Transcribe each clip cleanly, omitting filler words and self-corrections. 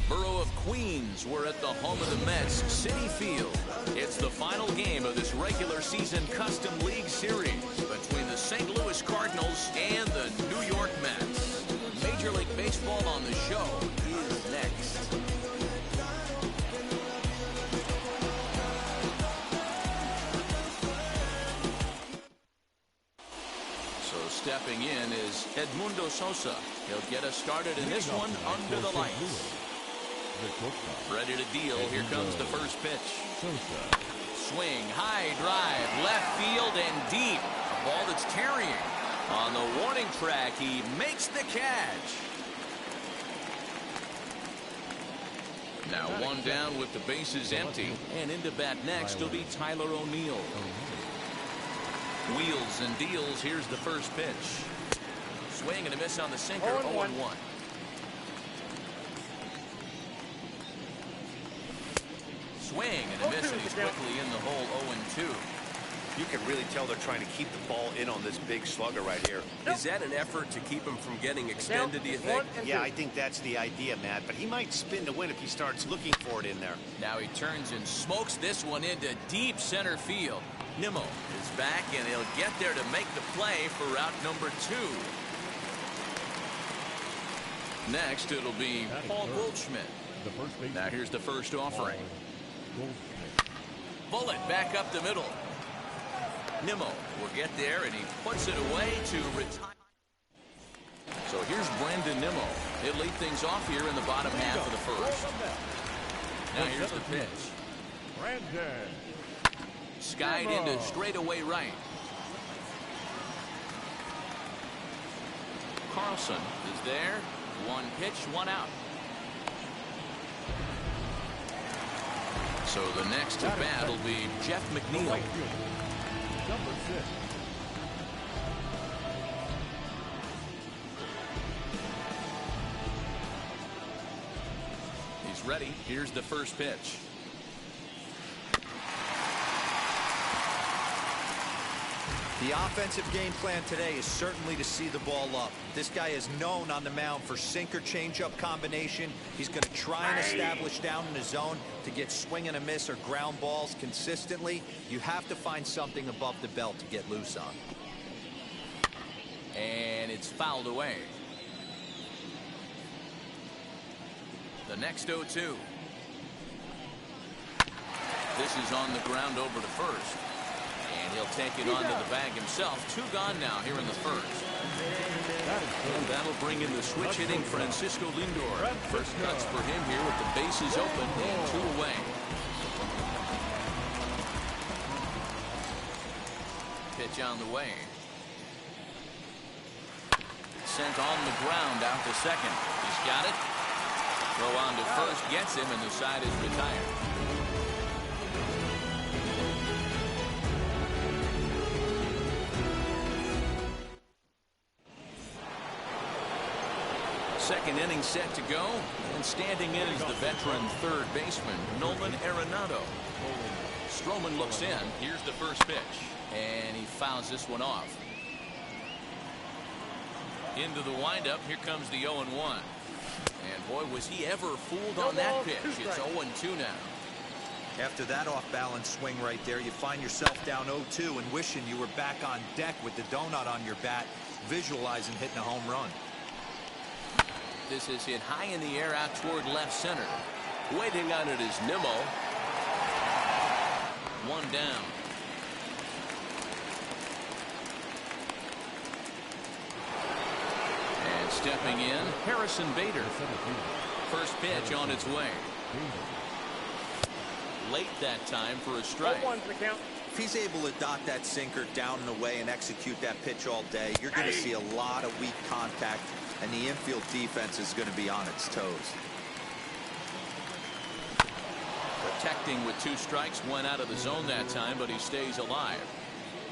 borough of Queens. We're at the home of the Mets, Citi Field. It's the final game of this regular season Custom League Series between the St. Louis Cardinals and the New York Mets. Major League Baseball on the show is next. Stepping in is Edmundo Sosa. He'll get us started in this one under the lights. Ready to deal. Here comes the first pitch. Swing, high drive, left field and deep. A ball that's carrying. On the warning track, he makes the catch. Now one down with the bases empty. And into bat next will be Tyler O'Neill. Wheels and deals. Here's the first pitch. Swing and a miss on the sinker. 0-1. Swing and a miss, and he's quickly in the hole. 0-2. You can really tell they're trying to keep the ball in on this big slugger right here. Is that an effort to keep him from getting extended, do you think? Yeah, I think that's the idea, Matt. But he might spin to win if he starts looking for it in there. Now he turns and smokes this one into deep center field. Nimmo is back, and he'll get there to make the play for route number 2. Next, it'll be Paul Goldschmidt. Now here's the first offering. Bullet back up the middle. Nimmo will get there, and he puts it away to retire. So here's Brandon Nimmo. He'll lead things off here in the bottom half of the first. Now here's the pitch. Brandon. Skied into straightaway right. Carlson is there. One pitch, one out. So the next at bat will be Jeff McNeil. Number 6. He's ready. Here's the first pitch. The offensive game plan today is certainly to see the ball up. This guy is known on the mound for sinker changeup combination. He's going to try and establish down in the zone to get swing and a miss or ground balls consistently. You have to find something above the belt to get loose on. And it's fouled away. The next 0-2. This is on the ground over to first. And he'll take it onto the bag himself. 2 gone now here in the first. And that'll bring in the switch hitting Francisco Lindor. First cuts for him here with the bases open and 2 away. Pitch on the way. Sent on the ground out to second. He's got it. Throw on to first gets him, and the side is retired. Second inning set to go, and standing in is the veteran third baseman, Nolan Arenado. Stroman looks in. Here's the first pitch, and he fouls this one off. Into the windup, here comes the 0-1. And boy, was he ever fooled on that pitch. It's 0-2 now. After that off-balance swing right there, you find yourself down 0-2 and wishing you were back on deck with the donut on your bat, visualizing hitting a home run. This is hit high in the air out toward left center. Waiting on it is Nimmo. 1 down. And stepping in, Harrison Bader. First pitch on its way. Late that time for a strike. If he's able to dot that sinker down and away and execute that pitch all day, you're going to see a lot of weak contact, and the infield defense is going to be on its toes. Protecting with 2 strikes, went out of the zone that time, but he stays alive.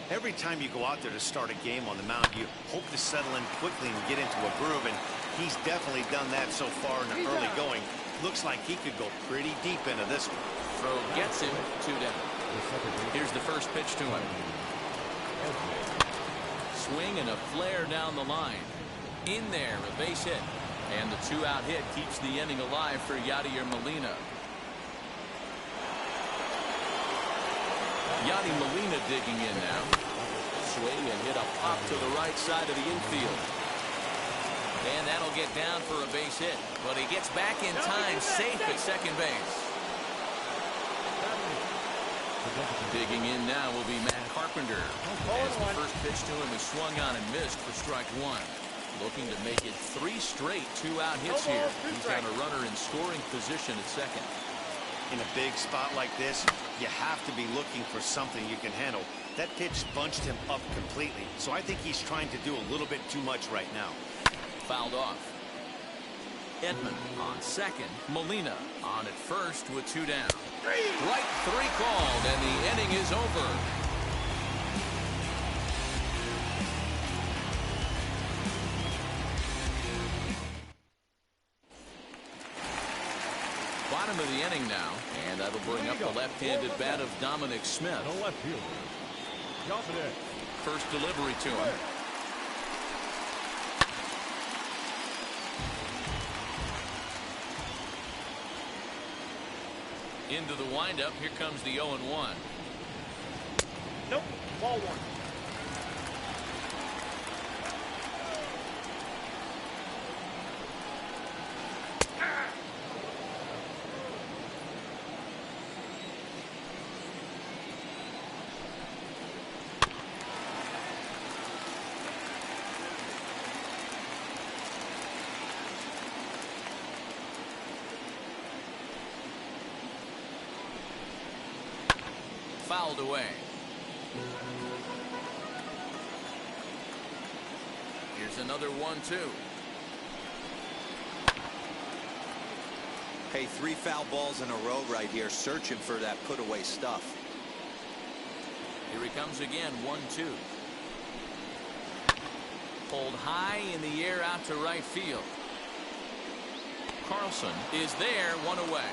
Every time you go out there to start a game on the mound, you hope to settle in quickly and get into a groove, and he's definitely done that so far in the early going. Looks like he could go pretty deep into this one. Throw gets him. 2 down. Here's the first pitch to him. Swing and a flare down the line. In there, a base hit. And the 2-out hit keeps the inning alive for Yadier Molina. Yadi Molina digging in now. Swing and hit a pop to the right side of the infield. And that'll get down for a base hit. But he gets back in time, safe at second base. Digging in now will be Matt Carpenter. As the first pitch to him is swung on and missed for strike one. Looking to make it 3 straight 2-out hits here. He's got a runner in scoring position at second. In a big spot like this, you have to be looking for something you can handle. That pitch bunched him up completely, so I think he's trying to do a little bit too much right now. Fouled off. Edman on second. Molina on at first with 2 down. Right 3 called, and the inning is over. Bottom of the inning now, and that'll bring up the left-handed bat of Dominic Smith. The left fielder, Dominic. First delivery to him. Into the windup. Here comes the 0-1. Nope. Ball 1. Fouled away. Here's another 1-2. Hey, 3 foul balls in a row right here, searching for that put-away stuff. Here he comes again, 1-2. Pulled high in the air out to right field. Carlson is there, 1 away.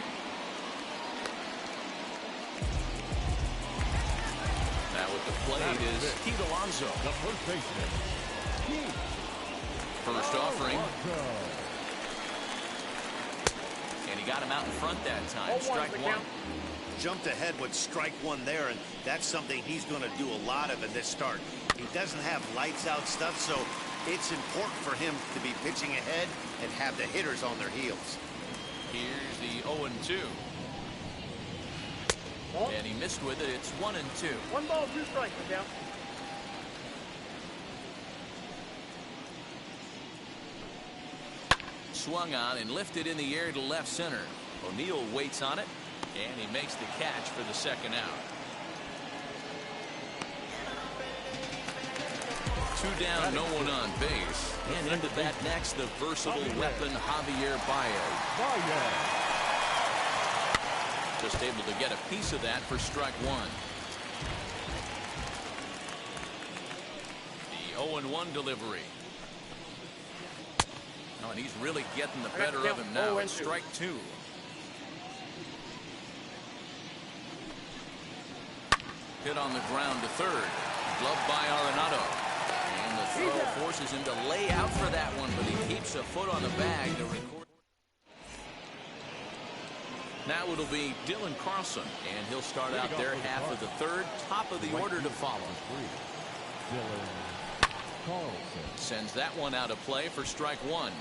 Now with the plate is Pete Alonso. The first baseman, Pete. First offering. And he got him out in front that time. Strike 1. Jumped ahead with strike 1 there, and that's something he's going to do a lot of in this start. He doesn't have lights out stuff, so it's important for him to be pitching ahead and have the hitters on their heels. Here's the 0-2. And he missed with it. It's 1-2. 1 ball, 2 strikes, down. Swung on and lifted in the air to left center. O'Neill waits on it, and he makes the catch for the second out. 2 down, no one on base. And into bat next, the versatile weapon, Javier Baez. Just able to get a piece of that for strike 1. The 0-1 delivery. Oh, and he's really getting the better of him now. It's strike 2. Hit on the ground to third. Gloved by Arenado. And the throw forces him to lay out for that one, but he keeps a foot on the bag to record. Now it'll be Dylan Carlson, and he'll start out there half of the third, top of the order to follow. Dylan Carlson sends that one out of play for strike 1.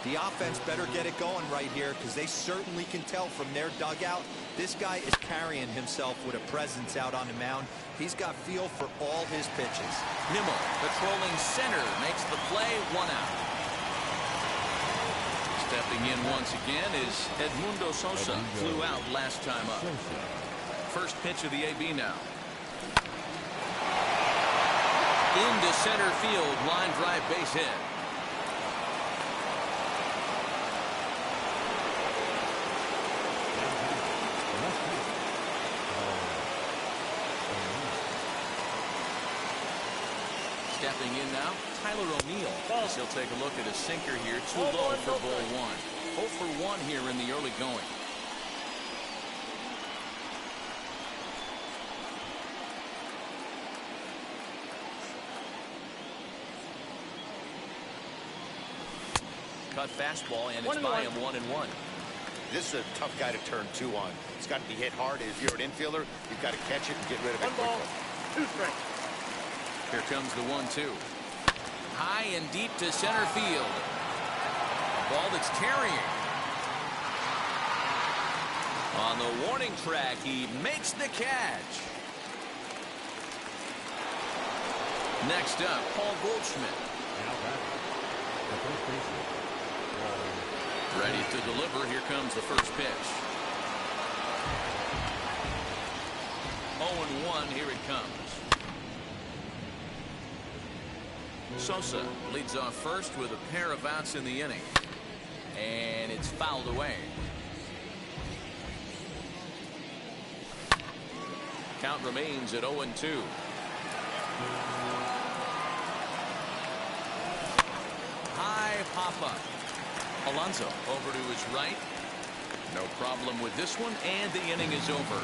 The offense better get it going right here, because they certainly can tell from their dugout this guy is carrying himself with a presence out on the mound. He's got feel for all his pitches. Nimmo patrolling center makes the play, 1 out. Stepping in once again is Edmundo Sosa. Flew out last time up. First pitch of the AB now. Into center field, line drive base hit. Stepping in now, Tyler O'Neill. As he'll take a look at a sinker here. Too low for ball 1. 0 for 1 here in the early going. cut fastball, and it's by him 1-1. This is a tough guy to turn 2 on. It's got to be hit hard. If you're an infielder, you've got to catch it and get rid of it 1 ball, quickly. 2 strikes. Here comes the 1-2. High and deep to center field. A ball that's carrying. On the warning track, he makes the catch. Next up, Paul Goldschmidt. Now back. The first baseman. Ready to deliver. Here comes the first pitch. 0-1. Here it comes. Sosa leads off first with a pair of outs in the inning. And it's fouled away. Count remains at 0-2. High pop-up. Alonso over to his right. No problem with this one, and the inning is over.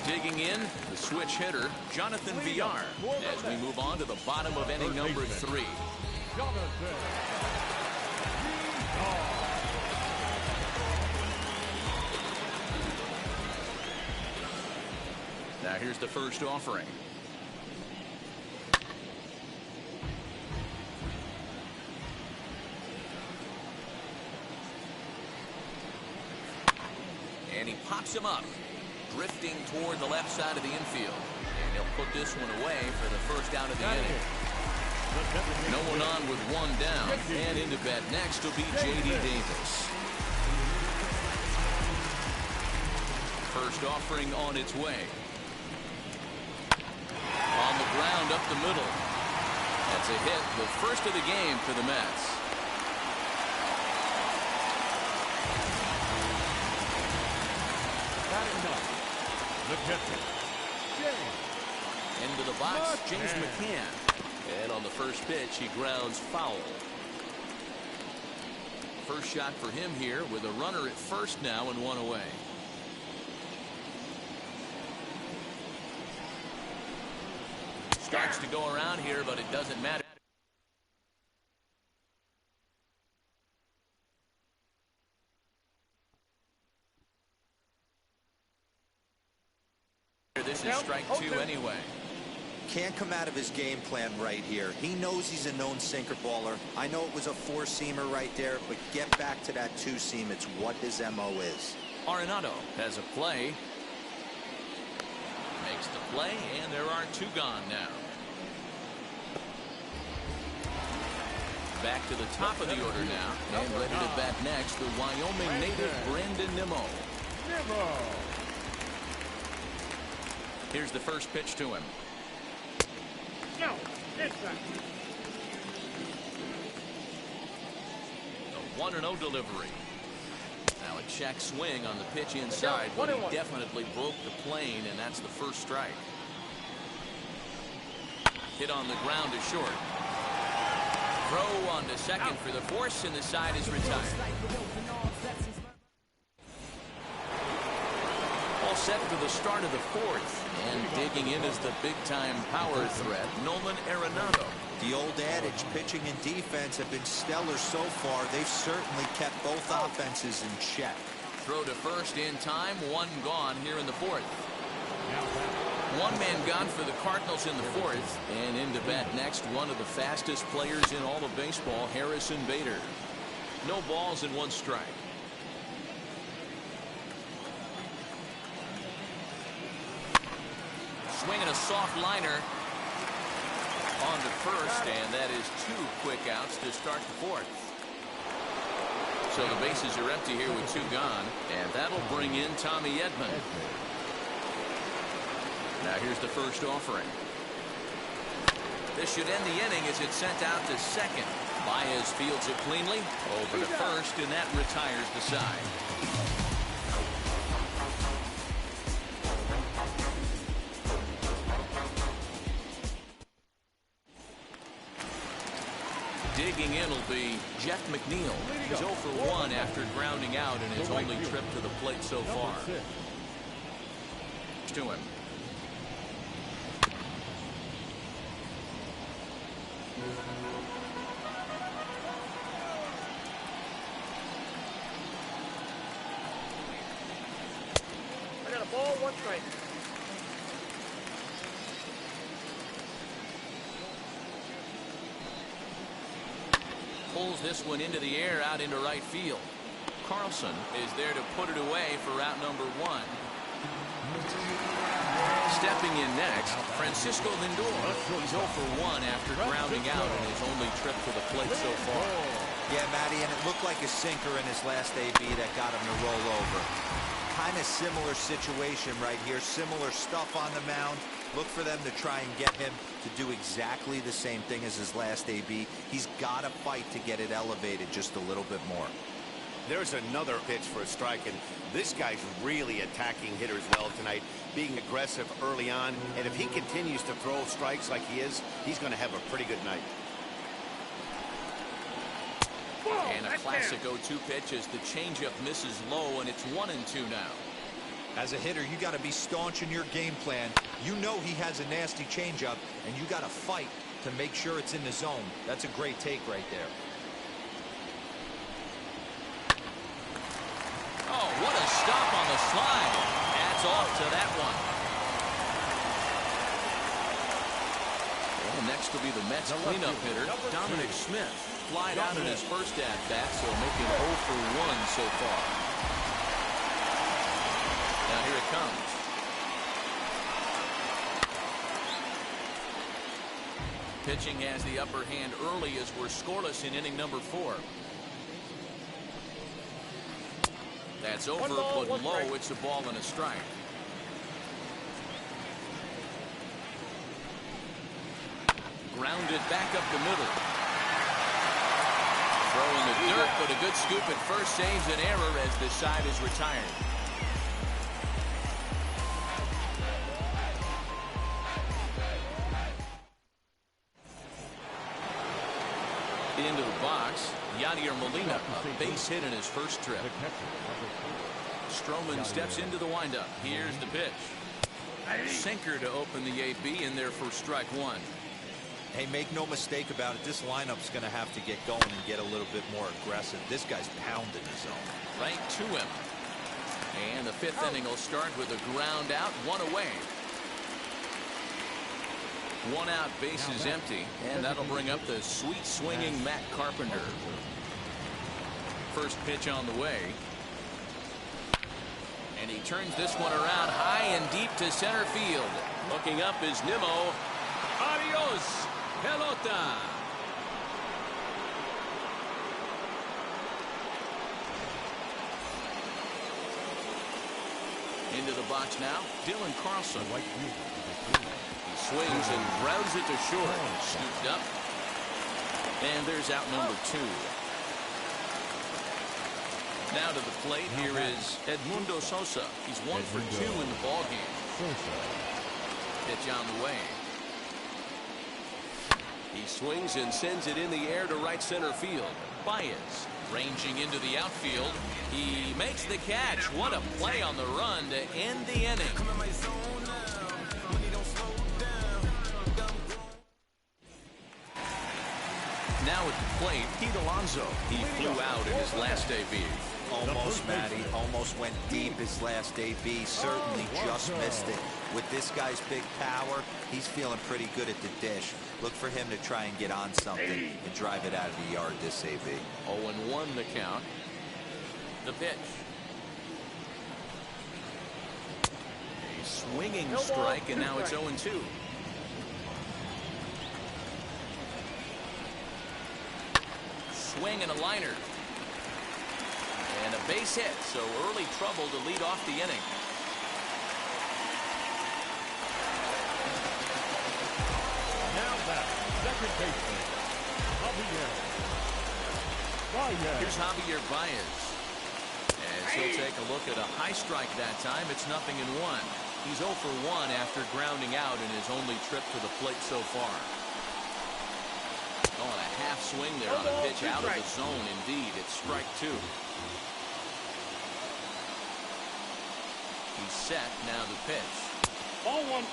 Digging in, the switch hitter, Jonathan Villar, as we move on to the bottom of inning number 3. Now here's the first offering. And he pops him up, drifting toward the left side of the infield. And he'll put this one away for the first out of the inning. No one on with 1 down. And into bat next will be J.D. Davis. First offering on its way. On the ground up the middle. That's a hit, the first of the game for the Mets. The catcher, Into the box, James McCann. And on the first pitch, he grounds foul. First shot for him here with a runner at first now and 1 away. Starts to go around here, but it doesn't matter. This is strike 2 anyway. Can't come out of his game plan right here. He knows he's a known sinker baller. I know it was a 4-seamer right there, but get back to that 2-seam. It's what his MO is. Arenado has a play. Makes the play, and there are 2 gone now. Back to the top of the order now, and ready to bat next, the Wyoming native Brandon Nimmo. Here's the first pitch to him. No, inside. A 1-0 delivery. Now a check swing on the pitch inside, but he definitely broke the plane, and that's the first strike. Hit on the ground to short. Throw on to second for the force, and the side is retired. All set for the start of the 4th. And digging in is the big-time power threat, Nolan Arenado. The old adage, pitching and defense have been stellar so far. They've certainly kept both offenses in check. Throw to first in time, 1 gone here in the 4th. 1 man gone for the Cardinals in the 4th. And into bat next, one of the fastest players in all of baseball, Harrison Bader. No balls and 1 strike. Swinging a soft liner on to first, and that is 2 quick outs to start the 4th. So the bases are empty here with 2 gone, and that'll bring in Tommy Edman. Now here's the first offering. This should end the inning as it's sent out to second. Baez fields it cleanly over to first, and that retires the side. Digging in will be Jeff McNeil. He's 0 for 1 after grounding out in his only trip to the plate so far. next to him. I got a ball, 1 strike. Pulls this one into the air out into right field. Carlson is there to put it away for out number 1. Stepping in next, Francisco Lindor. He's 0 for 1 after grounding out in his only trip to the plate so far. Yeah, Matty, and it looked like a sinker in his last AB that got him to roll over. Kind of similar situation right here. Similar stuff on the mound. Look for them to try and get him to do exactly the same thing as his last AB. He's got to fight to get it elevated just a little bit more. There's another pitch for a strike, and this guy's really attacking hitters well tonight, being aggressive early on, and if he continues to throw strikes like he is, he's going to have a pretty good night. And a classic 0-2 pitch as the changeup misses low, and it's 1-2 now. As a hitter, you got to be staunch in your game plan. You know he has a nasty changeup, and you got to fight to make sure it's in the zone. That's a great take right there. Oh, what a stop on the slide. Adds off to that one. And next will be the Mets cleanup hitter, Dominic Smith. Flied out in his first at-bat, so making 0 for 1 so far. Now here it comes. Pitching has the upper hand early as we're scoreless in inning number 4. That's over, but low. It's a ball and a strike. Grounded back up the middle. Throw in the dirt, but a good scoop at first saves an error as the side is retired. Into the box, Yadier Molina, a base hit in his first trip. Stroman steps into the windup. Here's the pitch. Sinker to open the AB in there for strike 1. Hey, make no mistake about it. This lineup's going to have to get going and get a little bit more aggressive. This guy's pounding his zone. Right to him. And the 5th inning will start with a ground out, 1 away. 1 out, base is empty, and that'll bring up the sweet swinging Matt Carpenter. First pitch on the way. And he turns this one around high and deep to center field. Looking up is Nimmo. Adios, pelota. Into the box now, Dylan Carlson. He swings and grounds it to short. Scooped up. And there's out number 2. Now to the plate, here is Edmundo Sosa. He's 1 for 2 in the ballgame. Pitch on the way. He swings and sends it in the air to right center field. Baez ranging into the outfield. He makes the catch. What a play on the run to end the inning. Now at the plate, Pete Alonso. He flew out in his last AB. Almost, Matty. Almost went deep his last AB. Certainly just missed it. With this guy's big power, he's feeling pretty good at the dish. Look for him to try and get on something and drive it out of the yard this AB. 0-1 the count. The pitch. A swinging strike, and now it's 0-2. Swing and a liner. And a base hit, so early trouble to lead off the inning. Now back, second baseman, Javier Baez. Here's Javier Baez. As he'll take a look at a high strike that time, it's 0-1. He's 0 for 1 after grounding out in his only trip to the plate so far. Oh, and a half swing there on a pitch out of the zone. Indeed, it's strike 2. He's set. Now the pitch. Ball one.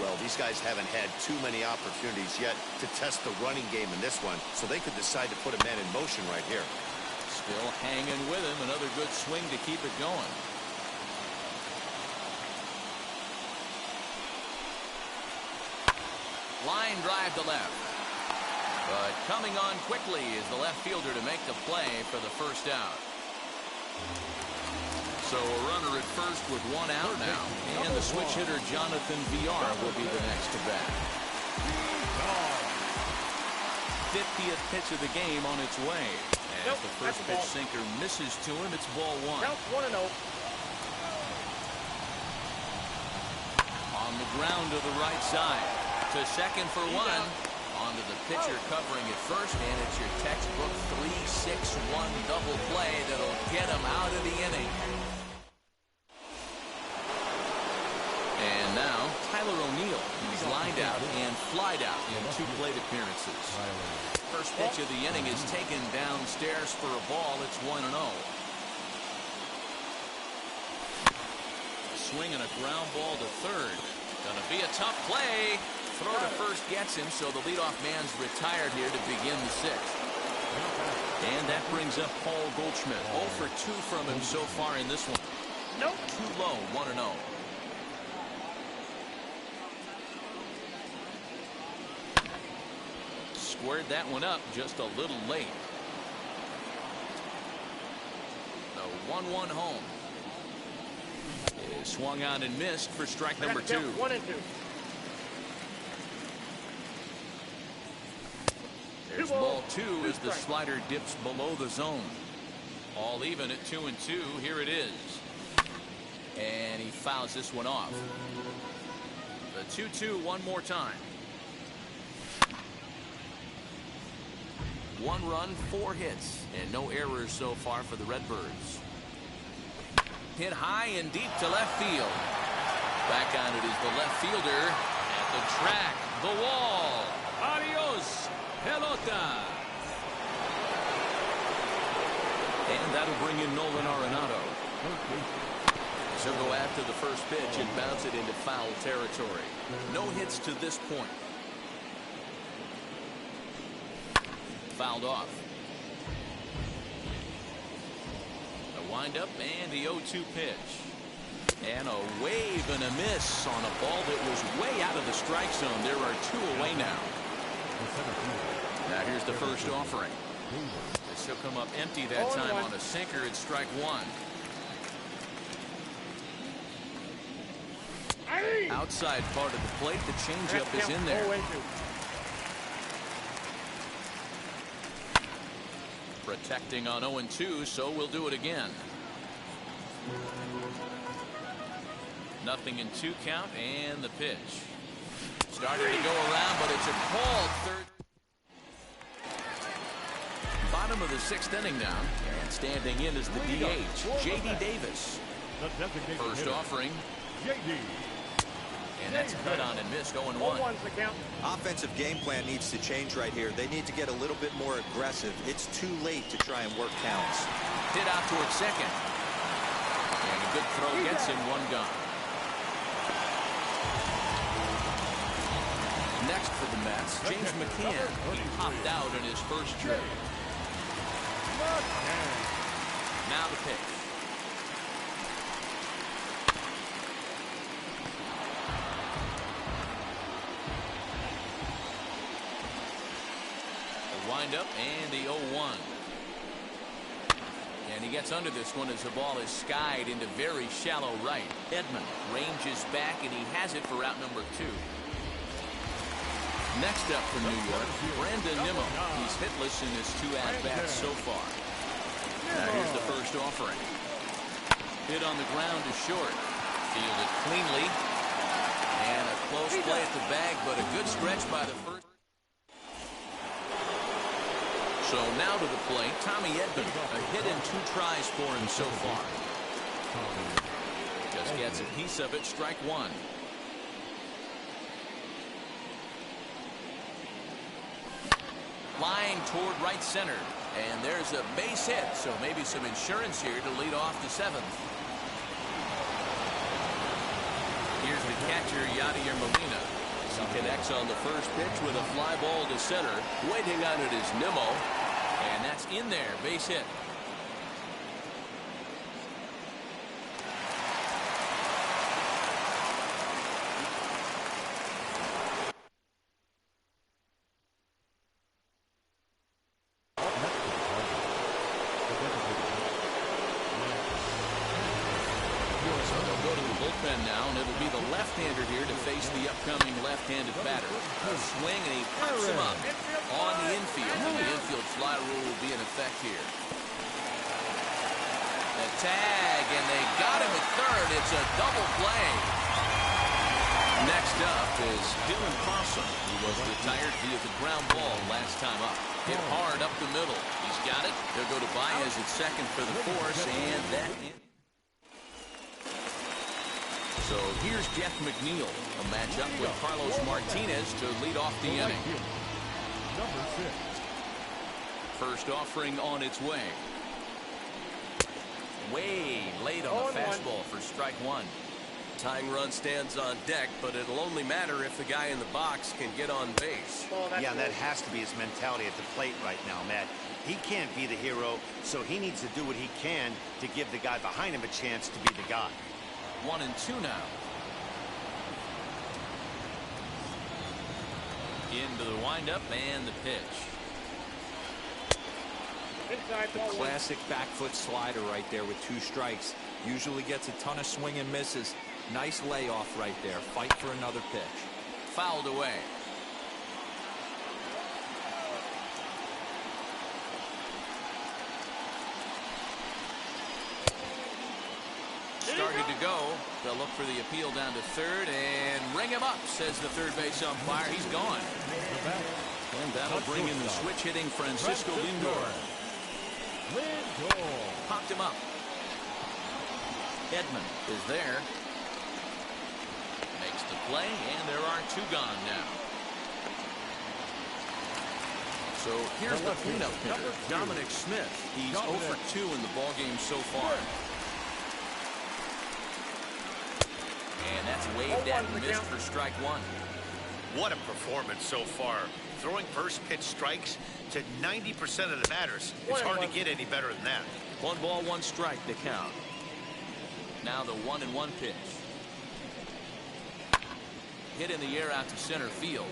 Well, these guys haven't had too many opportunities yet to test the running game in this one, so they could decide to put a man in motion right here. Still hanging with him. Another good swing to keep it going. Line drive to left. But coming on quickly is the left fielder to make the play for the first out. So a runner at first with one out now. And the switch hitter Jonathan VR will be the next to bat. 50th pitch of the game on its way. As the first pitch sinker misses to him, it's ball one. Count 1-0. On the ground to the right side. To second for one. Onto the pitcher covering at first, and it's your textbook 3-6-1 double play that'll get him out of the inning. And now Tyler O'Neill. He's lined out and flied out in 2 plate appearances. First pitch of the inning is taken downstairs for a ball. It's 1-0. Swing and a ground ball to third. Gonna be a tough play. Throw to first gets him, so the leadoff man's retired here to begin the 6th. And that brings up Paul Goldschmidt. 0 for 2 from him so far in this one. Nope. Too low, 1-0. Squared that one up just a little late. The 1-1 home. Is swung on and missed for strike number 2. 1-2. There's ball 2 as the slider dips below the zone. All even at 2-2. Here it is. And he fouls this one off. The 2-2 one more time. 1 run, 4 hits, and no errors so far for the Redbirds. Hit high and deep to left field. Back on it is the left fielder at the track, the wall. Adios, pelota. And that'll bring in Nolan Arenado. So go after the first pitch and bounce it into foul territory. No hits to this point. Fouled off. A windup and the 0-2 pitch. And a wave and a miss on a ball that was way out of the strike zone. There are 2 away now. Now here's the first offering. This will come up empty that time on a sinker at strike 1. Outside part of the plate, the changeup is in there. Protecting on 0-2, so we'll do it again. Nothing in 2 count, and the pitch. Started to go around, but it's a called third. Bottom of the 6th inning now, and standing in is the DH, J.D. Davis. First offering. And that's cut on and missed. 0-1. Offensive game plan needs to change right here. They need to get a little bit more aggressive. It's too late to try and work counts. Hit out towards second. And a good throw gets him 1 gone. Next for the Mets, James McCann. He popped out in his first trip. Now the pitch. Wind up and the 0-1. And he gets under this one as the ball is skied into very shallow right. Edman ranges back and he has it for route number 2. Next up from New York, Brandon Nimmo. He's hitless in his 2 at-bats so far. Now here's the first offering. Hit on the ground to short. Fielded cleanly. And a close play at the bag, but a good stretch by the first. So now to the plate, Tommy Edman. A hit in 2 tries for him so far. Just gets a piece of it, strike 1. Flying toward right center. And there's a base hit, so maybe some insurance here to lead off the 7th. Here's the catcher Yadier Molina. He connects on the first pitch with a fly ball to center. Waiting on it is Nimmo. And that's in there. Base hit. Now, and it'll be the left-hander here to face the upcoming left-handed batter. A swing, and he pops him up on the infield. And the infield fly rule will be in effect here. The tag, and they got him at third. It's a double play. Next up is Dylan Possum, who was retired via the ground ball last time up. Hit hard up the middle. He's got it. They'll go to Baez at second for the force, and that is. So here's Jeff McNeil, a matchup with Carlos Martinez to lead off the inning. Number 6. First offering on its way. Way late on the fastball for strike one. Tying run stands on deck, but it'll only matter if the guy in the box can get on base. Yeah, that has to be his mentality at the plate right now, Matt. He can't be the hero, so he needs to do what he can to give the guy behind him a chance to be the guy. 1-2 now. Into the windup and the pitch. The classic back foot slider right there with 2 strikes. Usually gets a ton of swing and misses. Nice layoff right there. Fight for another pitch. Fouled away. Started to go. They'll look for the appeal down to third and ring him up, says the third base umpire. He's gone. And that'll bring in the switch hitting Francisco Lindor. Popped him up. Edman is there. Makes the play, and there are 2 gone now. So here's the cleanup hitter, Dominic Smith. He's 0 for 2 in the ballgame so far. And that's waved at and missed for strike one. What a performance so far. Throwing first pitch strikes to 90% of the batters. It's hard to get any better than that. 1 ball, 1 strike to count. Now the 1-1 pitch. Hit in the air out to center field.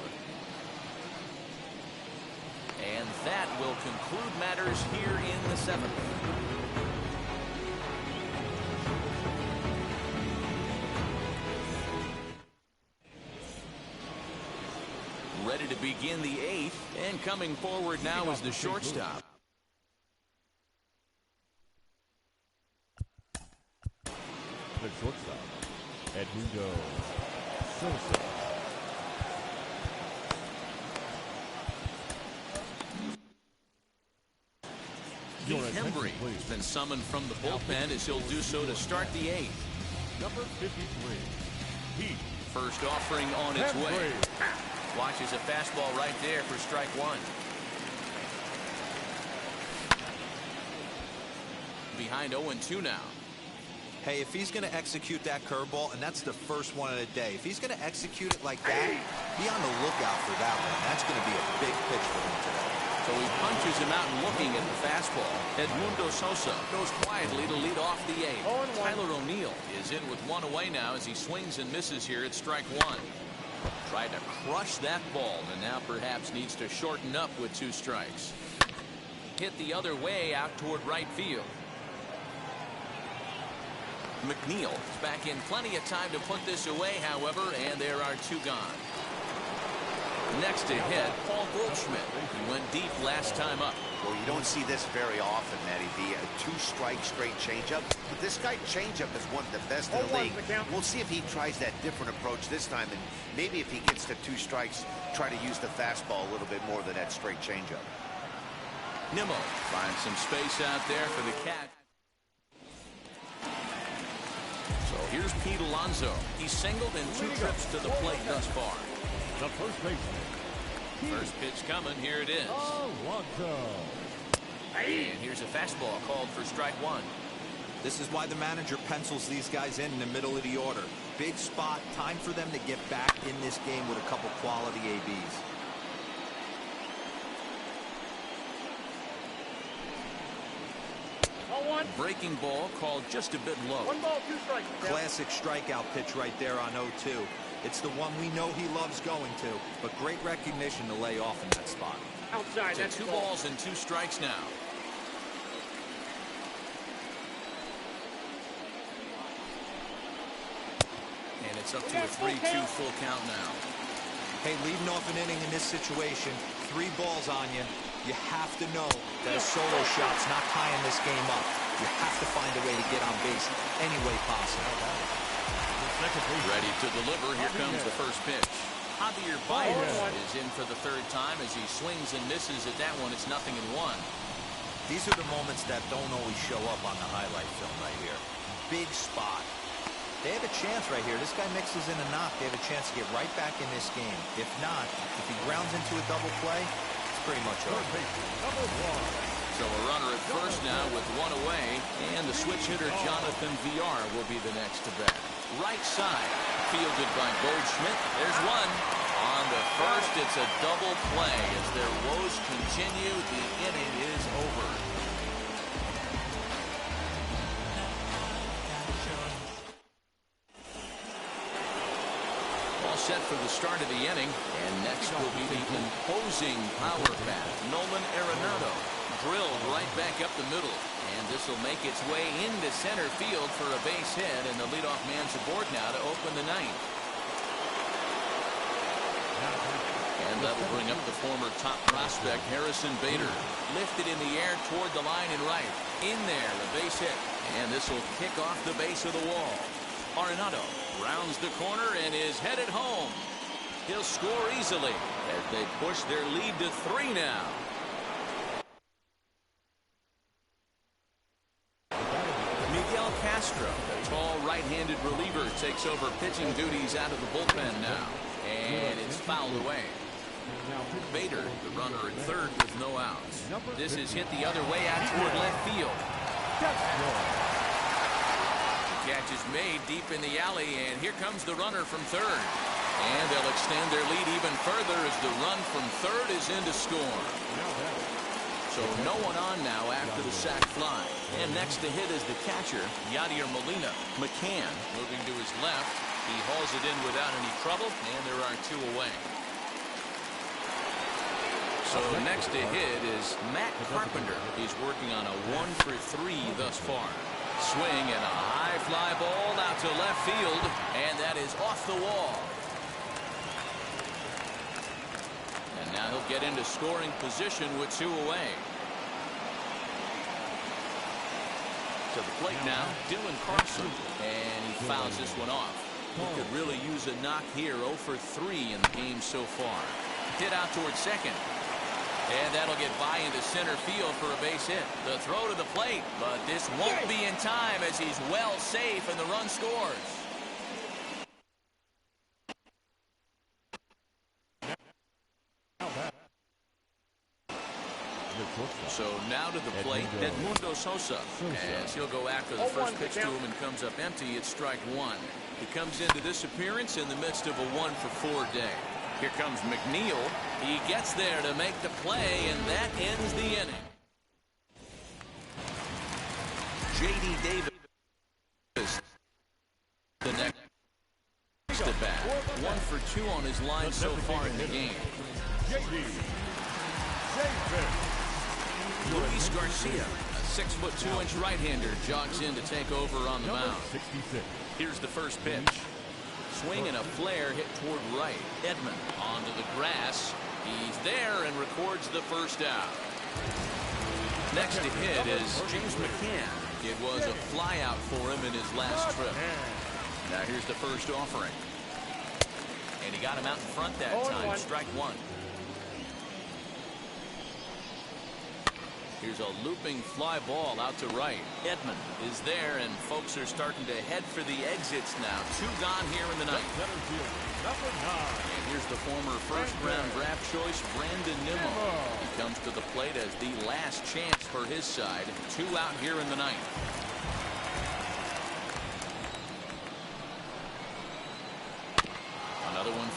And that will conclude matters here in the 7th. Ready to begin the 8th, and coming forward now is the shortstop. The shortstop, Edmundo Sosa. Keith Hembry has been summoned from the bullpen as he'll do so to start the 8th. Number 53, Heath. First offering on its way. Watches a fastball right there for strike one. Behind 0-2 now. Hey, if he's going to execute that curveball, and that's the first one of the day, if he's going to execute it like that, be on the lookout for that one. That's going to be a big pitch for him today. So he punches him out and looking at the fastball. Edmundo Sosa goes quietly to lead off the 8th. Tyler O'Neill is in with 1 away now as he swings and misses here at strike one. Tried to crush that ball and now perhaps needs to shorten up with 2 strikes. Hit the other way out toward right field. McNeil is back in plenty of time to put this away, however, and there are 2 gone. Next to hit, Paul Goldschmidt. He went deep last time up. Well, you don't see this very often, Matty V. A 2-strike straight changeup. But this guy changeup is one of the best in the league. We'll see if he tries that different approach this time, and maybe if he gets to 2 strikes, try to use the fastball a little bit more than that straight changeup. Nimmo finds some space out there for the catch. So here's Pete Alonso. He's singled in 2 trips to the plate thus far. The first baseman. First pitch coming. Here it is. Alonso. And here's a fastball called for strike one. This is why the manager pencils these guys in the middle of the order. big spot. Time for them to get back in this game with a couple quality ABs. Breaking ball called just a bit low. 1 ball, 2 strikes. Classic strikeout pitch right there on 0-2. It's the one we know he loves going to, but great recognition to lay off in that spot. Outside, To that's 2 ball. balls and 2 strikes now. And it's up to a 3-2 full count now. Hey, leading off an inning in this situation, 3 balls on you. You have to know that a solo shot's not tying this game up. You have to find a way to get on base any way possible. Ready to deliver. Here comes the first pitch. Javier Baez is in for the 3rd time as he swings and misses at that one. It's 0-1. These are the moments that don't always show up on the highlight film right here. Big spot. They have a chance right here. This guy mixes in a knock. They have a chance to get right back in this game. If not, if he grounds into a double play, it's pretty much over. So a runner at first now with 1 away, and the switch hitter Jonathan Villar will be the next to bat. Right side, fielded by Goldschmidt. There's 1. On the first, it's a double play. As their woes continue, the inning is over. All set for the start of the inning, and next will be the imposing power bat, Nolan Arenado. Drilled right back up the middle, and this will make its way into center field for a base hit, and the leadoff man's aboard now to open the 9th. And that'll bring up the former top prospect Harrison Bader. Lifted in the air toward the line and right. In there, a base hit, and this will kick off the base of the wall. Arenado rounds the corner and is headed home. He'll score easily as they push their lead to 3 now. Miguel Castro, the tall right-handed reliever, takes over pitching duties out of the bullpen now. And it's fouled away. Bader, the runner at 3rd with no outs. This is hit the other way out toward left field. The catch is made deep in the alley, and here comes the runner from 3rd. And they'll extend their lead even further as the run from 3rd is in to score. So no one on now after the sac fly. And next to hit is the catcher, Yadier Molina. McCann moving to his left. He hauls it in without any trouble, and there are 2 away. So next to hit is Matt Carpenter. He's working on a 1-for-3 thus far. Swing and a high fly ball out to left field, and that is off the wall. And now he'll get into scoring position with 2 away. To the plate now, Dylan Carlson, and he fouls this one off. He could really use a knock here. 0-for-3 in the game so far. Hit out towards second. And that'll get by into center field for a base hit. The throw to the plate, but this won't be in time as he's well safe and the run scores. So now to the plate, Edmundo Sosa, as he'll go after the first pitch to him and comes up empty. It's strike 1. He comes into this appearance in the midst of a 1-for-4 day. Here comes McNeil. He gets there to make the play, and that ends the inning. J.D. Davis, the next at bat. 1-for-2 on his line so far in the game. J.D. Luis Garcia, a 6'2" right-hander, jogs in to take over on the mound. 66. Here's the first pitch. Swing and a flare hit toward right. Edman onto the grass. He's there and records the first out. Next to hit is James McCann. It was a flyout for him in his last trip. Now here's the first offering. And he got him out in front that time. Strike 1. Here's a looping fly ball out to right. Edman is there, and folks are starting to head for the exits now. 2 gone here in the 9th. And here's the former first-round draft choice, Brandon Nimmo. He comes to the plate as the last chance for his side. 2 out here in the 9th.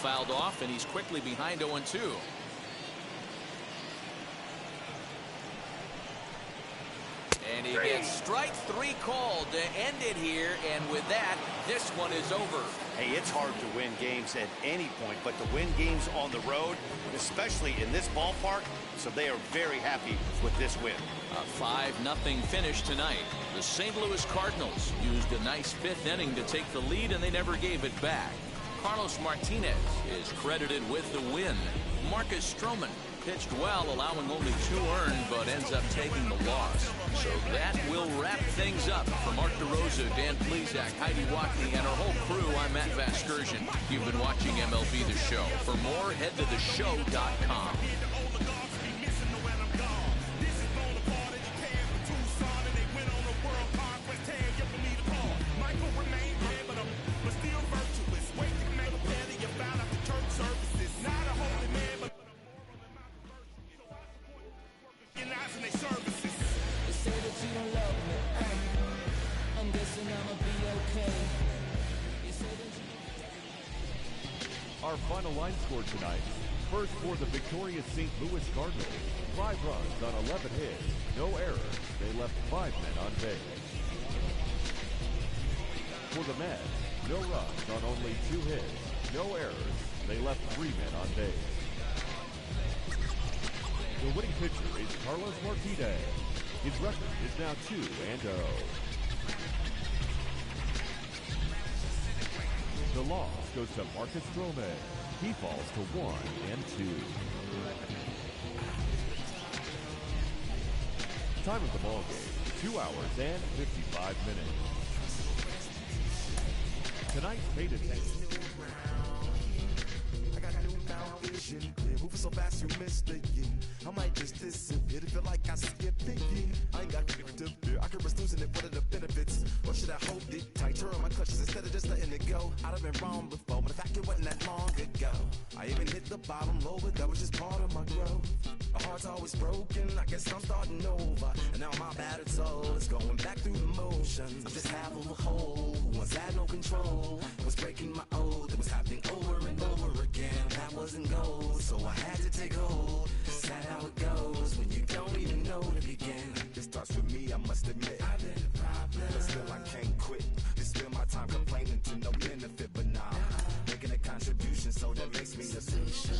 fouled off, and he's quickly behind 0-2. And he gets strike 3 called to end it here, and with that, this one is over. Hey, it's hard to win games at any point, but to win games on the road, especially in this ballpark, so they are very happy with this win. A 5-0 finish tonight. The St. Louis Cardinals used a nice 5th inning to take the lead, and they never gave it back. Carlos Martinez is credited with the win. Marcus Stroman pitched well, allowing only 2 earned, but ends up taking the loss. So that will wrap things up. For Mark DeRosa, Dan Plesac, Heidi Watkey, and our whole crew, I'm Matt Vasgersian. You've been watching MLB The Show. For more, head to theshow.com. Our final line score tonight. First for the victorious St. Louis Cardinals. 5 runs on 11 hits. No errors. They left 5 men on base. For the Mets, no runs on only 2 hits. No errors. They left 3 men on base. The winning pitcher is Carlos Martinez. His record is now 2-0. The loss goes to Marcus Stroman. He falls to 1-2. Time of the ball game, 2 hours and 55 minutes. Tonight's paid attention. I got newfound vision. Moving so fast you missed the year. I might just disappear to feel like I skip the year. I ain't got to fear. I could risk losing it. What are the benefits? Or should I hold it tight? Turn my clutches instead of just letting it go. I'd have been wrong before, but the fact it wasn't that long ago. I even hit the bottom low, but that was just part of my growth. My heart's always broken. I guess I'm starting over. And now my battered soul is going back through the motions. I'm just half of a whole. Once had no control. It was breaking my oath. It was happening over and over again. That wasn't gold, so I had to take hold. Sad how it goes when you don't even know to begin. It starts with me, I must admit. I've been a problem, but still I can't quit. It's still my time complaining to no benefit, but nah, making a contribution, so that makes me a solution.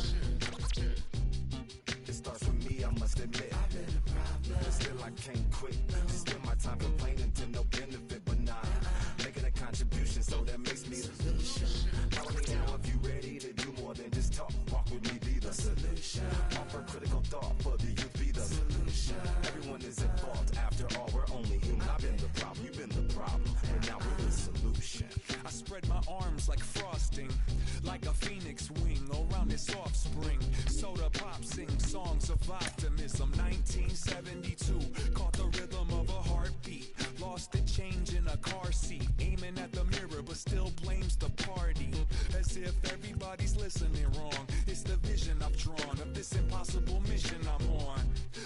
It starts with me, I must admit. I've been a problem, but still I can't quit. It's still my time complaining to no benefit, but nah, making a contribution, so that makes me a solution. Follow me now if you ready to do more than just talk. Walk with me, be the solution. Offer critical thought for the youth, be the solution. Everyone is at fault. After all, we're only human. I've been the problem, you've been the problem, and now we're the solution. I spread my arms like frosting, like a phoenix wing around its offspring. Soda pop sing songs of optimism. 1972, caught the rhythm of a heartbeat. Lost the change in a car seat, aiming at the mirror, but still blames the party. As if everybody's listening wrong. It's the vision I've drawn of this impossible mission I'm on.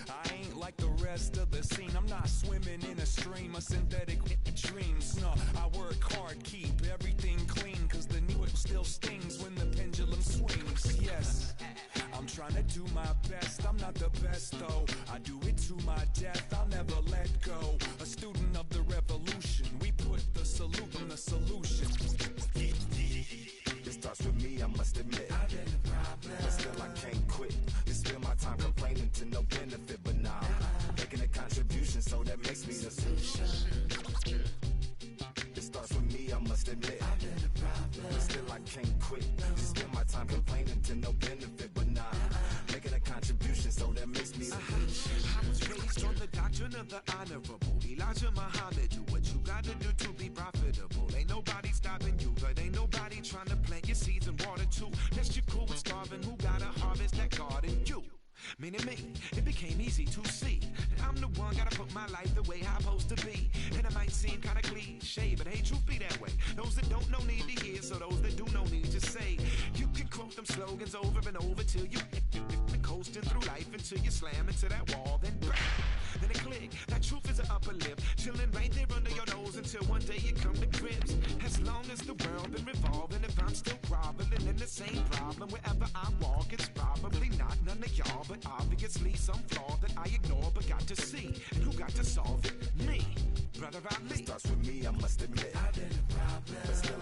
I ain't like the rest of the scene. I'm not swimming in a stream of synthetic dreams. No, I work hard, keep everything clean, cause the new it still stings when the pendulum swings. Yes, I'm trying to do my best. I'm not the best though. I do it to my death. I'll never let go. A student of the revolution. We put the salute in the solution. It starts with me, I must admit. I've been a problem, but still I can't quit. It's still my time complaining to no benefit, but nah, making a contribution, so that makes me the solution. It starts with me, I must admit. I've been a problem, but still I can't quit. It's still my time complaining to no benefit, but nah, making a contribution, so that makes me the solution. I was raised on the doctrine of the honorable Elijah Muhammad. Do what you gotta do to be profitable. Ain't nobody stopping you, but ain't nobody trying to plant your seeds and water too. Next you cool with starving, who gotta harvest that garden? You. Meaning me, it became easy to see. I'm the one, gotta put my life the way I'm supposed to be. And it might seem kinda cliche, but hey, truth be that way. Those that don't know need to hear, so those that do know need to say. You can quote them slogans over and over till you coasting through life until you slam into that wall, then bang. then it click. That truth is an upper lip, chilling right there under your nose until one day you come to grips. As long as the world been revolving, if I'm still groveling in the same problem wherever I walk, it's probably not none of y'all, but obviously some flaw that I ignore but got to see. And who got to solve it? Me, Brother Ali. Starts with me, I must admit. I've been a problem. But still